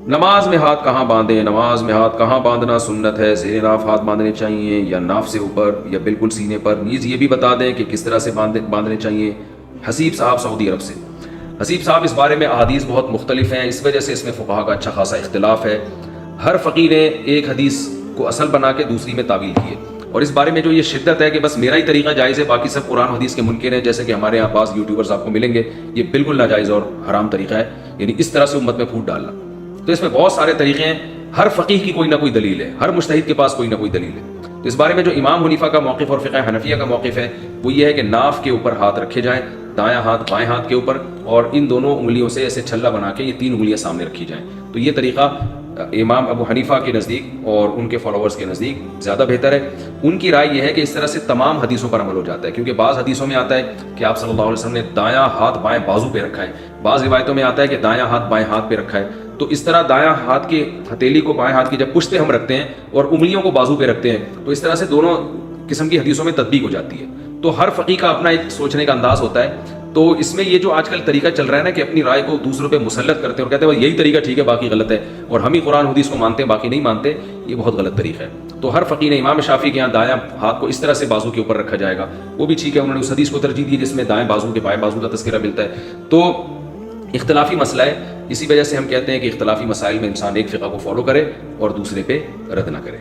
نماز میں ہاتھ کہاں باندھیں؟ نماز میں ہاتھ کہاں باندھنا سنت ہے؟ زیر ناف ہاتھ باندھنے چاہیے یا ناف سے اوپر یا بالکل سینے پر؟ نیز یہ بھی بتا دیں کہ کس طرح سے باندھنے چاہیے۔ حسیب صاحب سعودی عرب سے۔ حسیب صاحب اس بارے میں احادیث بہت مختلف ہیں، اس وجہ سے اس میں فقہا کا اچھا خاصا اختلاف ہے۔ ہر فقیر نے ایک حدیث کو اصل بنا کے دوسری میں تعویل کی ہے، اور اس بارے میں جو یہ شدت ہے کہ بس میرا ہی طریقہ جائز ہے، باقی سب قرآن حدیث کے منکر ہیں، جیسے کہ ہمارے یہاں بعض یوٹیوبرز آپ کو ملیں گے، یہ بالکل ناجائز اور حرام طریقہ ہے، یعنی اس طرح سے امت میں پھوٹ ڈالنا۔ تو اس میں بہت سارے طریقے ہیں، ہر فقیہ کی کوئی نہ کوئی دلیل ہے، ہر مجتہد کے پاس کوئی نہ کوئی دلیل ہے۔ تو اس بارے میں جو امام حنیفہ کا موقف اور فقہ حنفیہ کا موقف ہے وہ یہ ہے کہ ناف کے اوپر ہاتھ رکھے جائیں، دایاں ہاتھ بائیں ہاتھ کے اوپر، اور ان دونوں انگلیوں سے ایسے چھلا بنا کے یہ 3 انگلیاں سامنے رکھی جائیں۔ تو یہ طریقہ امام ابو حنیفہ کے نزدیک اور ان کے فالوورز کے نزدیک زیادہ بہتر ہے۔ ان کی رائے یہ ہے کہ اس طرح سے تمام حدیثوں پر عمل ہو جاتا ہے، کیونکہ بعض حدیثوں میں آتا ہے کہ آپ صلی اللہ علیہ وسلم نے دایاں ہاتھ بائیں بازو پہ رکھا ہے، بعض روایتوں میں آتا ہے کہ دایاں ہاتھ بائیں ہاتھ پہ رکھا ہے۔ تو اس طرح دایاں ہاتھ کے ہتھیلی کو بائیں ہاتھ کی جب پشت پہ ہم رکھتے ہیں اور انگلیوں کو بازو پہ رکھتے ہیں، تو اس طرح سے دونوں قسم کی حدیثوں میں تطبیق ہو جاتی ہے۔ تو ہر فقیہ کا اپنا ایک سوچنے کا انداز ہوتا ہے۔ تو اس میں یہ جو آج کل طریقہ چل رہا ہے نا کہ اپنی رائے کو دوسروں پہ مسلط کرتے ہیں اور کہتے ہیں یہی طریقہ ٹھیک ہے باقی غلط ہے، اور ہم ہی قرآن حدیث کو مانتے ہیں باقی نہیں مانتے، یہ بہت غلط طریقہ ہے۔ تو ہر فقیہ نے، امام شافعی کے یہاں دایاں ہاتھ کو اس طرح سے بازو کے اوپر رکھا جائے گا، وہ بھی ٹھیک ہے، انہوں نے اس حدیث کو ترجیح دی جس میں دائیں بازو کے بائیں بازو کا تذکرہ ملتا ہے۔ تو اختلافی مسئلہ ہے، اسی وجہ سے ہم کہتے ہیں کہ اختلافی مسائل میں انسان ایک فقہ کو فالو کرے اور دوسرے پہ رد نہ کرے۔